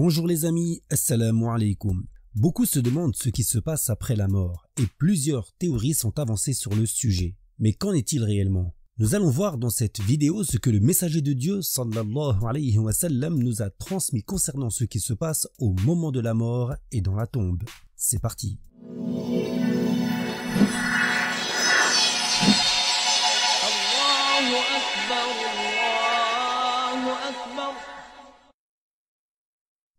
Bonjour les amis, assalamu alaikum. Beaucoup se demandent ce qui se passe après la mort et plusieurs théories sont avancées sur le sujet. Mais qu'en est-il réellement? Nous allons voir dans cette vidéo ce que le messager de Dieu sallallahu alayhi wa sallam nous a transmis concernant ce qui se passe au moment de la mort et dans la tombe. C'est parti.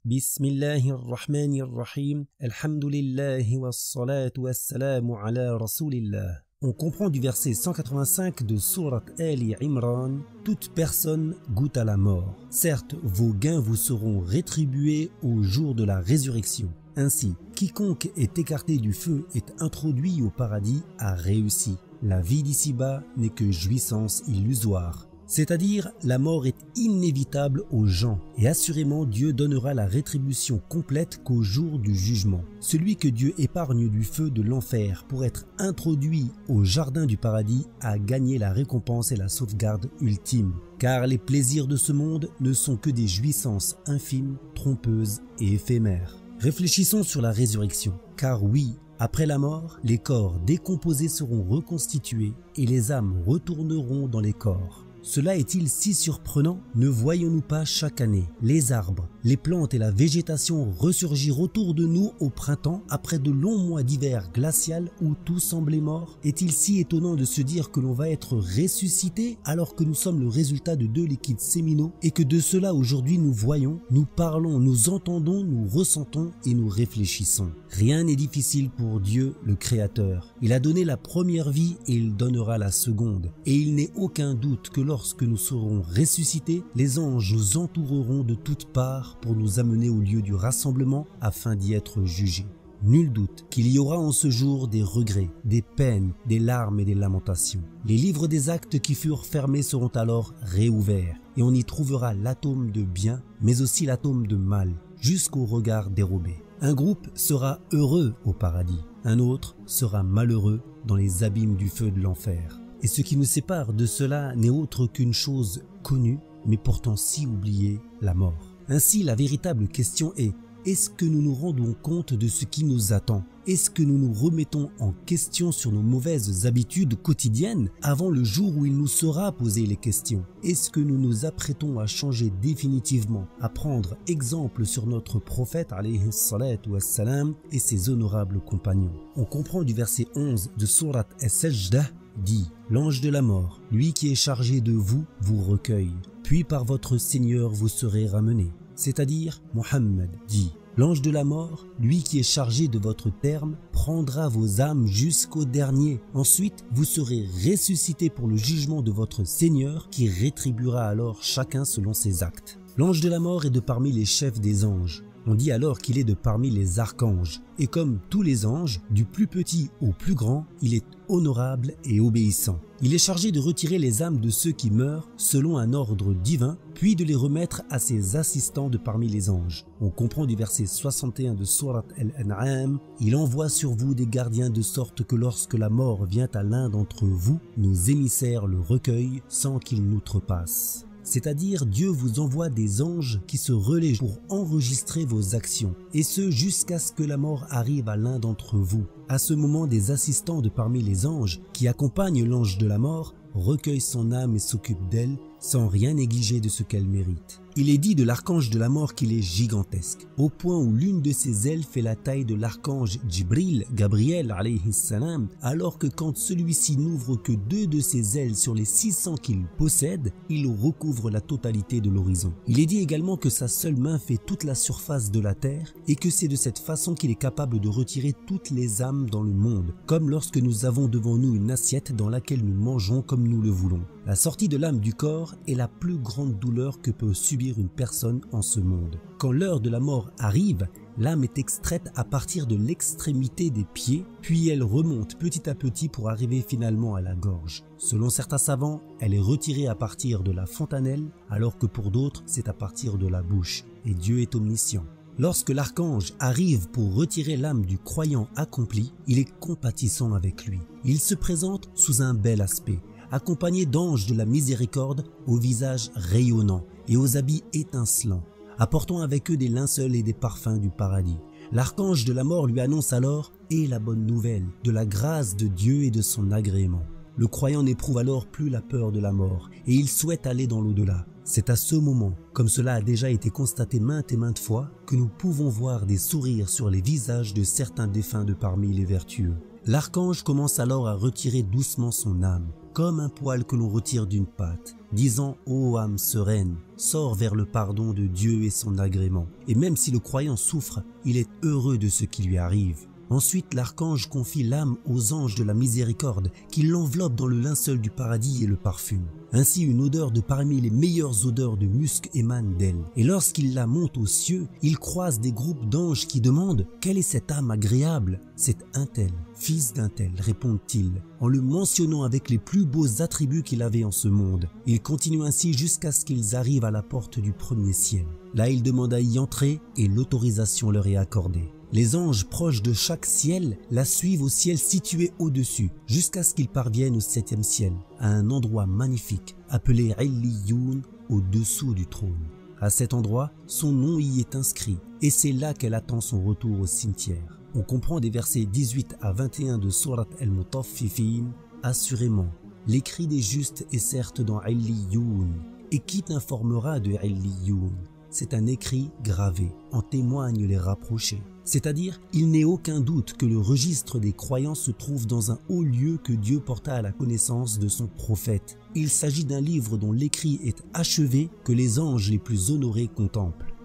Bismillahirrahmanirrahim. Alhamdulillahi wassalatu wassalamu ala rasulillah. On comprend du verset 185 de Sourate Ali Imran, toute personne goûte à la mort. Certes, vos gains vous seront rétribués au jour de la résurrection. Ainsi, quiconque est écarté du feu est introduit au paradis a réussi. La vie d'ici-bas n'est que jouissance illusoire. C'est-à-dire, la mort est inévitable aux gens et assurément Dieu donnera la rétribution complète qu'au jour du jugement. Celui que Dieu épargne du feu de l'enfer pour être introduit au jardin du paradis a gagné la récompense et la sauvegarde ultime. Car les plaisirs de ce monde ne sont que des jouissances infimes, trompeuses et éphémères. Réfléchissons sur la résurrection, car oui, après la mort, les corps décomposés seront reconstitués et les âmes retourneront dans les corps. Cela est-il si surprenant? Ne voyons-nous pas chaque année les arbres, les plantes et la végétation ressurgir autour de nous au printemps après de longs mois d'hiver glacial où tout semblait mort? Est-il si étonnant de se dire que l'on va être ressuscité alors que nous sommes le résultat de deux liquides séminaux et que de cela aujourd'hui nous voyons, nous parlons, nous entendons, nous ressentons et nous réfléchissons? Rien n'est difficile pour Dieu le Créateur. Il a donné la première vie et il donnera la seconde. Et il n'est aucun doute que lorsque nous serons ressuscités, les anges nous entoureront de toutes parts pour nous amener au lieu du rassemblement afin d'y être jugés. Nul doute qu'il y aura en ce jour des regrets, des peines, des larmes et des lamentations. Les livres des actes qui furent fermés seront alors réouverts et on y trouvera l'atome de bien mais aussi l'atome de mal jusqu'au regard dérobé. Un groupe sera heureux au paradis, un autre sera malheureux dans les abîmes du feu de l'enfer. Et ce qui nous sépare de cela n'est autre qu'une chose connue, mais pourtant si oubliée, la mort. Ainsi, la véritable question est, est-ce que nous nous rendons compte de ce qui nous attend? Est-ce que nous nous remettons en question sur nos mauvaises habitudes quotidiennes avant le jour où il nous sera posé les questions? Est-ce que nous nous apprêtons à changer définitivement, à prendre exemple sur notre prophète alayhi salatu wassalam et ses honorables compagnons? On comprend du verset 11 de Sourate As-Sajdah dit, l'ange de la mort, lui qui est chargé de vous, vous recueille, puis par votre Seigneur vous serez ramenés. C'est-à-dire, Mohammed dit, l'ange de la mort, lui qui est chargé de votre terme, prendra vos âmes jusqu'au dernier. Ensuite, vous serez ressuscités pour le jugement de votre Seigneur qui rétribuera alors chacun selon ses actes. L'ange de la mort est de parmi les chefs des anges. On dit alors qu'il est de parmi les archanges. Et comme tous les anges, du plus petit au plus grand, il est honorable et obéissant. Il est chargé de retirer les âmes de ceux qui meurent selon un ordre divin, puis de les remettre à ses assistants de parmi les anges. On comprend du verset 61 de Sourate Al-An'am, « Il envoie sur vous des gardiens de sorte que lorsque la mort vient à l'un d'entre vous, nos émissaires le recueillent sans qu'il n'outrepasse. » C'est-à-dire Dieu vous envoie des anges qui se relaient pour enregistrer vos actions, et ce jusqu'à ce que la mort arrive à l'un d'entre vous. À ce moment, des assistants de parmi les anges qui accompagnent l'ange de la mort recueillent son âme et s'occupent d'elle sans rien négliger de ce qu'elle mérite. Il est dit de l'archange de la mort qu'il est gigantesque, au point où l'une de ses ailes fait la taille de l'archange Jibril, Gabriel alayhi salam, alors que quand celui-ci n'ouvre que 2 de ses ailes sur les 600 qu'il possède, il recouvre la totalité de l'horizon. Il est dit également que sa seule main fait toute la surface de la terre et que c'est de cette façon qu'il est capable de retirer toutes les âmes dans le monde, comme lorsque nous avons devant nous une assiette dans laquelle nous mangeons comme nous le voulons. La sortie de l'âme du corps est la plus grande douleur que peut subir une personne en ce monde. Quand l'heure de la mort arrive, l'âme est extraite à partir de l'extrémité des pieds, puis elle remonte petit à petit pour arriver finalement à la gorge. Selon certains savants, elle est retirée à partir de la fontanelle, alors que pour d'autres, c'est à partir de la bouche. Et Dieu est omniscient. Lorsque l'archange arrive pour retirer l'âme du croyant accompli, il est compatissant avec lui. Il se présente sous un bel aspect, accompagné d'anges de la miséricorde au visage rayonnant et aux habits étincelants. apportant avec eux des linceuls et des parfums du paradis. L'archange de la mort lui annonce alors « et la bonne nouvelle de la grâce de Dieu et de son agrément ». Le croyant n'éprouve alors plus la peur de la mort et il souhaite aller dans l'au-delà. C'est à ce moment, comme cela a déjà été constaté maintes et maintes fois, que nous pouvons voir des sourires sur les visages de certains défunts de parmi les vertueux. L'archange commence alors à retirer doucement son âme, comme un poil que l'on retire d'une pâte, disant « Ô âme sereine, sors vers le pardon de Dieu et son agrément ». Et même si le croyant souffre, il est heureux de ce qui lui arrive. Ensuite, l'archange confie l'âme aux anges de la miséricorde qui l'enveloppent dans le linceul du paradis et le parfument. Ainsi, une odeur de parmi les meilleures odeurs de musc émane d'elle. Et lorsqu'il la monte aux cieux, il croise des groupes d'anges qui demandent « Quelle est cette âme agréable ?» « C'est un tel, fils d'un tel, répondent-ils, en le mentionnant avec les plus beaux attributs qu'il avait en ce monde. Ils continuent ainsi jusqu'à ce qu'ils arrivent à la porte du premier ciel. Là, ils demandent à y entrer et l'autorisation leur est accordée. Les anges proches de chaque ciel la suivent au ciel situé au-dessus, jusqu'à ce qu'ils parviennent au 7e ciel, à un endroit magnifique, appelé Illiyoun, au-dessous du trône. À cet endroit, son nom y est inscrit, et c'est là qu'elle attend son retour au cimetière. On comprend des versets 18 à 21 de Surat al-Mutaffifin, assurément, l'écrit des justes est certes dans Illiyoun, et qui t'informera de Illiyoun? C'est un écrit gravé, en témoignent les rapprochés. C'est-à-dire, il n'est aucun doute que le registre des croyants se trouve dans un haut lieu que Dieu porta à la connaissance de son prophète. Il s'agit d'un livre dont l'écrit est achevé que les anges les plus honorés contemplent.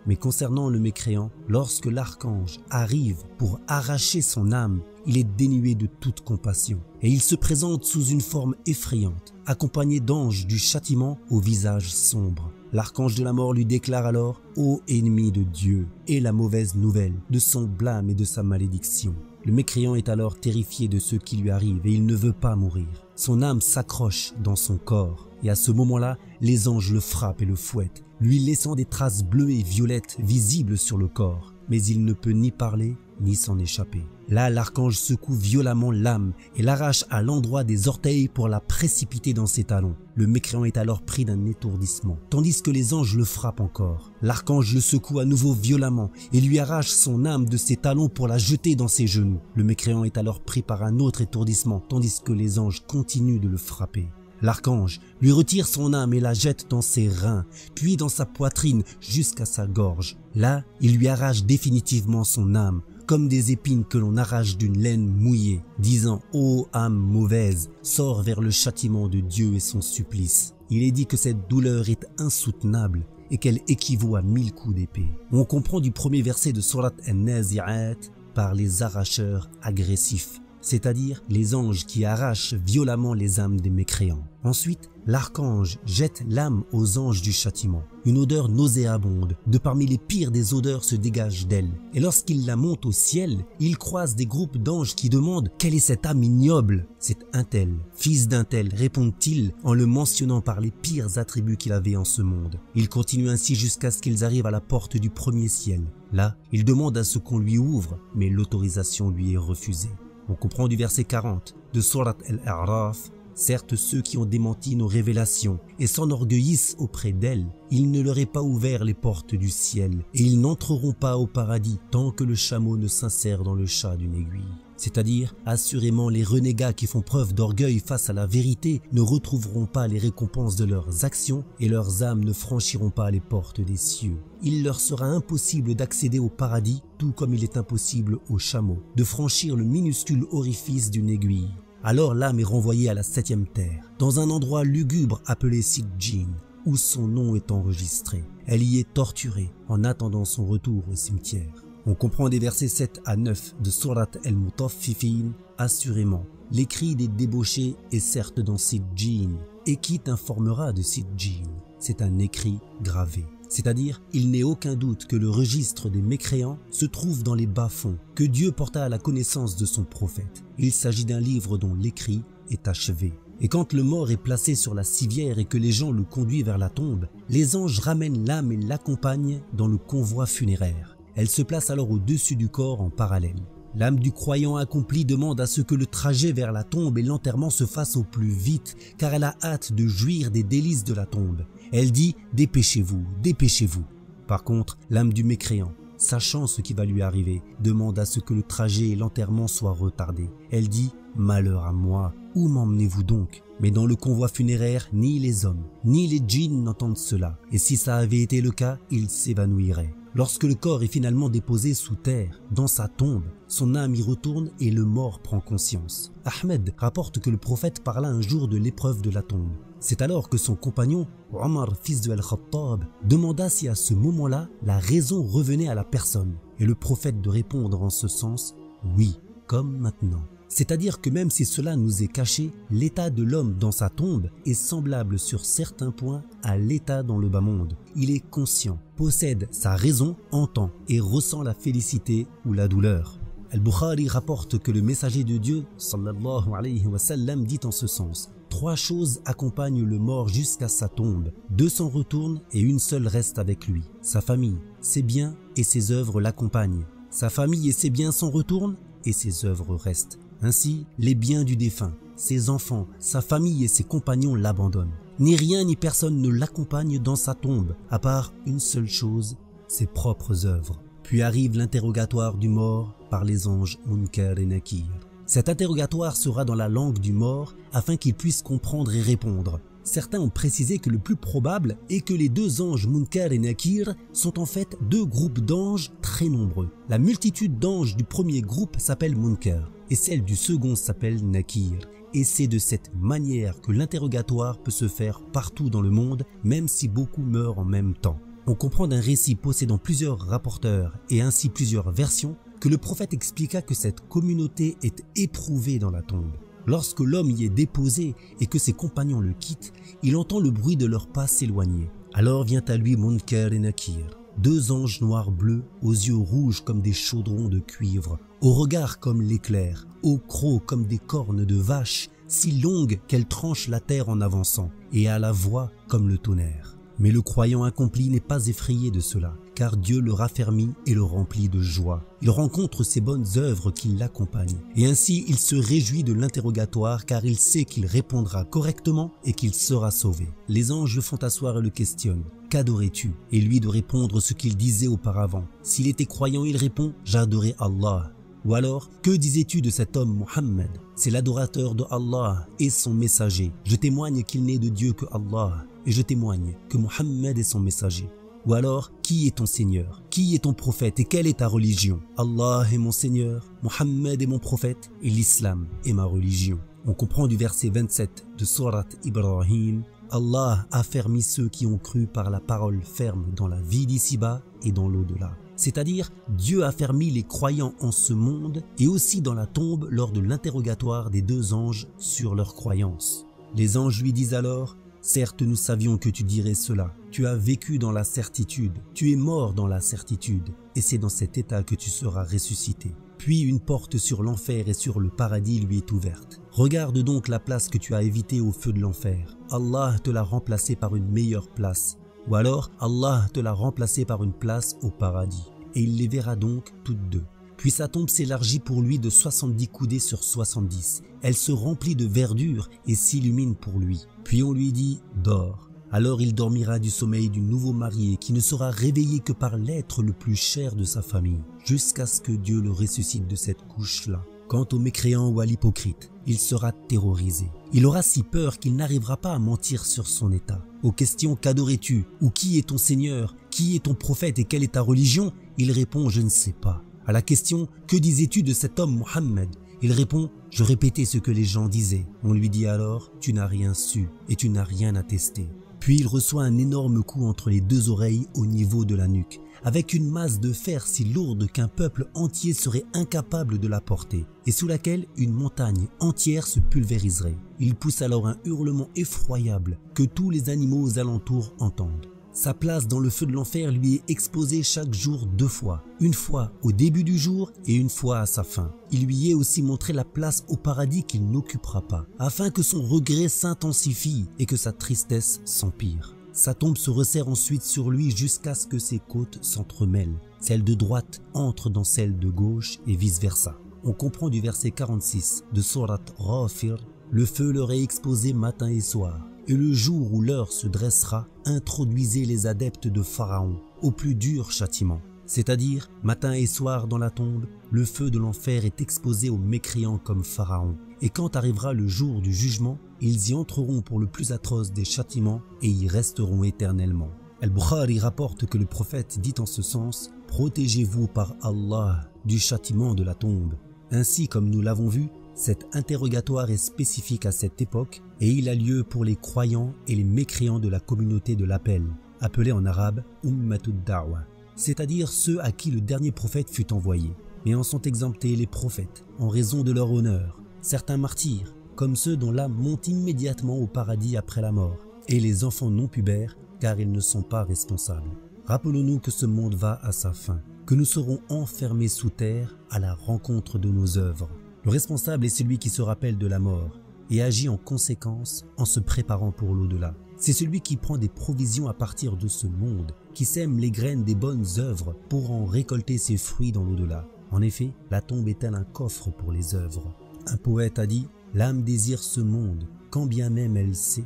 Mais concernant le mécréant, lorsque l'archange arrive pour arracher son âme, il est dénué de toute compassion et il se présente sous une forme effrayante, accompagné d'anges du châtiment au visage sombre. L'archange de la mort lui déclare alors « Ô ennemi de Dieu » et la mauvaise nouvelle de son blâme et de sa malédiction. Le mécréant est alors terrifié de ce qui lui arrive et il ne veut pas mourir. Son âme s'accroche dans son corps et à ce moment-là, les anges le frappent et le fouettent, lui laissant des traces bleues et violettes visibles sur le corps. Mais il ne peut ni parler ni s'en échapper. Là, l'archange secoue violemment l'âme et l'arrache à l'endroit des orteils pour la précipiter dans ses talons. Le mécréant est alors pris d'un étourdissement, tandis que les anges le frappent encore. L'archange le secoue à nouveau violemment et lui arrache son âme de ses talons pour la jeter dans ses genoux. Le mécréant est alors pris par un autre étourdissement, tandis que les anges continuent de le frapper. L'archange lui retire son âme et la jette dans ses reins, puis dans sa poitrine jusqu'à sa gorge. Là, il lui arrache définitivement son âme, comme des épines que l'on arrache d'une laine mouillée, disant « Ô âme mauvaise, sors vers le châtiment de Dieu et son supplice ». Il est dit que cette douleur est insoutenable et qu'elle équivaut à 1000 coups d'épée. On comprend du premier verset de Surat An-Nazi'at par les arracheurs agressifs, c'est-à-dire les anges qui arrachent violemment les âmes des mécréants. Ensuite, l'archange jette l'âme aux anges du châtiment. Une odeur nauséabonde, de parmi les pires des odeurs, se dégage d'elle. Et lorsqu'il la monte au ciel, il croise des groupes d'anges qui demandent « Quelle est cette âme ignoble ?» « C'est un tel, fils d'un tel », répondent-ils en le mentionnant par les pires attributs qu'il avait en ce monde. Il continue ainsi jusqu'à ce qu'ils arrivent à la porte du premier ciel. Là, il demande à ce qu'on lui ouvre, mais l'autorisation lui est refusée. On comprend du verset 40 de Surat Al-A'raf « Certes, ceux qui ont démenti nos révélations et s'enorgueillissent auprès d'elles, il ne leur est pas ouvert les portes du ciel et ils n'entreront pas au paradis tant que le chameau ne s'insère dans le chat d'une aiguille. » C'est-à-dire, assurément, les renégats qui font preuve d'orgueil face à la vérité ne retrouveront pas les récompenses de leurs actions et leurs âmes ne franchiront pas les portes des cieux. Il leur sera impossible d'accéder au paradis, tout comme il est impossible au chameau de franchir le minuscule orifice d'une aiguille. Alors l'âme est renvoyée à la 7e terre, dans un endroit lugubre appelé Sijjin, où son nom est enregistré. Elle y est torturée en attendant son retour au cimetière. On comprend des versets 7 à 9 de Surat al-Mutaffifin, assurément, l'écrit des débauchés est certes dans Sijjin, et qui t'informera de Sijjin? C'est un écrit gravé. C'est-à-dire, il n'est aucun doute que le registre des mécréants se trouve dans les bas-fonds, que Dieu porta à la connaissance de son prophète. Il s'agit d'un livre dont l'écrit est achevé. Et quand le mort est placé sur la civière et que les gens le conduisent vers la tombe, les anges ramènent l'âme et l'accompagnent dans le convoi funéraire. Elle se place alors au-dessus du corps en parallèle. L'âme du croyant accompli demande à ce que le trajet vers la tombe et l'enterrement se fassent au plus vite, car elle a hâte de jouir des délices de la tombe. Elle dit « Dépêchez-vous, dépêchez-vous ». Par contre, l'âme du mécréant, sachant ce qui va lui arriver, demande à ce que le trajet et l'enterrement soient retardés. Elle dit « Malheur à moi, où m'emmenez-vous donc ?» Mais dans le convoi funéraire, ni les hommes, ni les djinns n'entendent cela, et si ça avait été le cas, ils s'évanouiraient. Lorsque le corps est finalement déposé sous terre, dans sa tombe, son âme y retourne et le mort prend conscience. Ahmed rapporte que le prophète parla un jour de l'épreuve de la tombe. C'est alors que son compagnon, Omar, fils de Al-Khattab, demanda si à ce moment-là, la raison revenait à la personne, et le prophète de répondre en ce sens, oui, comme maintenant. C'est-à-dire que même si cela nous est caché, l'état de l'homme dans sa tombe est semblable sur certains points à l'état dans le bas monde. Il est conscient, possède sa raison, entend et ressent la félicité ou la douleur. Al-Bukhari rapporte que le messager de Dieu, sallallahu alayhi wa sallam, dit en ce sens: 3 choses accompagnent le mort jusqu'à sa tombe, 2 s'en retournent et une seule reste avec lui. Sa famille, ses biens et ses œuvres l'accompagnent. Sa famille et ses biens s'en retournent et ses œuvres restent. Ainsi, les biens du défunt, ses enfants, sa famille et ses compagnons l'abandonnent. Ni rien ni personne ne l'accompagne dans sa tombe, à part une seule chose, ses propres œuvres. Puis arrive l'interrogatoire du mort par les anges Munkar et Nakir. Cet interrogatoire sera dans la langue du mort afin qu'il puisse comprendre et répondre. Certains ont précisé que le plus probable est que les 2 anges Munkar et Nakir sont en fait 2 groupes d'anges très nombreux. La multitude d'anges du premier groupe s'appelle Munkar et celle du second s'appelle Nakir. Et c'est de cette manière que l'interrogatoire peut se faire partout dans le monde, même si beaucoup meurent en même temps. On comprend d'un récit possédant plusieurs rapporteurs et ainsi plusieurs versions que le prophète expliqua que cette communauté est éprouvée dans la tombe. Lorsque l'homme y est déposé et que ses compagnons le quittent, il entend le bruit de leurs pas s'éloigner. Alors vient à lui Munkar et Nakir, 2 anges noirs bleus, aux yeux rouges comme des chaudrons de cuivre, au regard comme l'éclair, au croc comme des cornes de vache, si longues qu'elles tranchent la terre en avançant, et à la voix comme le tonnerre. Mais le croyant accompli n'est pas effrayé de cela, car Dieu le raffermit et le remplit de joie. Il rencontre ses bonnes œuvres qui l'accompagnent, et ainsi il se réjouit de l'interrogatoire car il sait qu'il répondra correctement et qu'il sera sauvé. Les anges le font asseoir et le questionnent. Qu'adorais-tu? Et lui de répondre ce qu'il disait auparavant. S'il était croyant, il répond: j'adorais Allah. Ou alors, que disais-tu de cet homme Mohammed? C'est l'adorateur de Allah et son messager. Je témoigne qu'il n'est de Dieu que Allah, et je témoigne que Mohammed est son messager. Ou alors, qui est ton Seigneur? Qui est ton prophète et quelle est ta religion? Allah est mon Seigneur, Mohammed est mon prophète et l'islam est ma religion. On comprend du verset 27 de Sourate Ibrahim: Allah a affermi ceux qui ont cru par la parole ferme dans la vie d'ici-bas et dans l'au-delà. C'est-à-dire, Dieu a affermi les croyants en ce monde et aussi dans la tombe lors de l'interrogatoire des 2 anges sur leur croyance. Les anges lui disent alors: certes, nous savions que tu dirais cela. Tu as vécu dans la certitude, tu es mort dans la certitude, et c'est dans cet état que tu seras ressuscité. Puis une porte sur l'enfer et sur le paradis lui est ouverte. Regarde donc la place que tu as évitée au feu de l'enfer. Allah te l'a remplacée par une meilleure place. Ou alors, Allah te l'a remplacée par une place au paradis. Et il les verra donc toutes 2. Puis sa tombe s'élargit pour lui de 70 coudées sur 70. Elle se remplit de verdure et s'illumine pour lui. Puis on lui dit: dors. Alors il dormira du sommeil du nouveau marié qui ne sera réveillé que par l'être le plus cher de sa famille, jusqu'à ce que Dieu le ressuscite de cette couche-là. Quant au mécréant ou à l'hypocrite, il sera terrorisé. Il aura si peur qu'il n'arrivera pas à mentir sur son état. Aux questions: qu'adorais-tu? Ou qui est ton Seigneur? Qui est ton prophète et quelle est ta religion? Il répond: je ne sais pas. À la question: que disais-tu de cet homme Mohammed? Il répond: je répétais ce que les gens disaient. On lui dit alors: tu n'as rien su et tu n'as rien attesté. Puis il reçoit un énorme coup entre les 2 oreilles au niveau de la nuque, avec une masse de fer si lourde qu'un peuple entier serait incapable de la porter, et sous laquelle une montagne entière se pulvériserait. Il pousse alors un hurlement effroyable que tous les animaux aux alentours entendent. Sa place dans le feu de l'enfer lui est exposée chaque jour 2 fois, une fois au début du jour et une fois à sa fin. Il lui est aussi montré la place au paradis qu'il n'occupera pas, afin que son regret s'intensifie et que sa tristesse s'empire. Sa tombe se resserre ensuite sur lui jusqu'à ce que ses côtes s'entremêlent. Celle de droite entre dans celle de gauche et vice-versa. On comprend du verset 46 de Sourate Ghafir: le feu leur est exposé matin et soir. Et le jour où l'heure se dressera, introduisez les adeptes de Pharaon au plus dur châtiment. C'est-à-dire, matin et soir dans la tombe, le feu de l'enfer est exposé aux mécréants comme Pharaon. Et quand arrivera le jour du jugement, ils y entreront pour le plus atroce des châtiments et y resteront éternellement. Al-Bukhari rapporte que le prophète dit en ce sens « Protégez-vous par Allah du châtiment de la tombe ». Ainsi, comme nous l'avons vu, cet interrogatoire est spécifique à cette époque et il a lieu pour les croyants et les mécréants de la communauté de l'appel, appelée en arabe « Ummatud Da'wa », c'est-à-dire ceux à qui le dernier prophète fut envoyé. Mais en sont exemptés les prophètes, en raison de leur honneur, certains martyrs, comme ceux dont l'âme monte immédiatement au paradis après la mort, et les enfants non pubères, car ils ne sont pas responsables. Rappelons-nous que ce monde va à sa fin, que nous serons enfermés sous terre à la rencontre de nos œuvres. Le responsable est celui qui se rappelle de la mort et agit en conséquence en se préparant pour l'au-delà. C'est celui qui prend des provisions à partir de ce monde, qui sème les graines des bonnes œuvres pour en récolter ses fruits dans l'au-delà. En effet, la tombe est-elle un coffre pour les œuvres? Un poète a dit « L'âme désire ce monde, quand bien même elle sait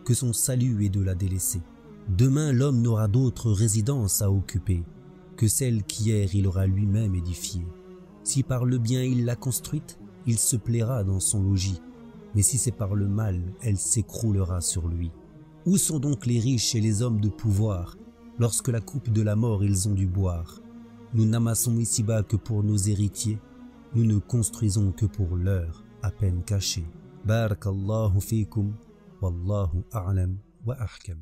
que son salut est de la délaisser. Demain l'homme n'aura d'autre résidence à occuper que celle qu'hier il aura lui-même édifiée. Si par le bien il l'a construite, il se plaira dans son logis, mais si c'est par le mal, elle s'écroulera sur lui. Où sont donc les riches et les hommes de pouvoir, lorsque la coupe de la mort ils ont dû boire? Nous n'amassons ici-bas que pour nos héritiers, nous ne construisons que pour l'heure à peine cachée. Barakallahu fikum, wallahu a'lam wa ahkam.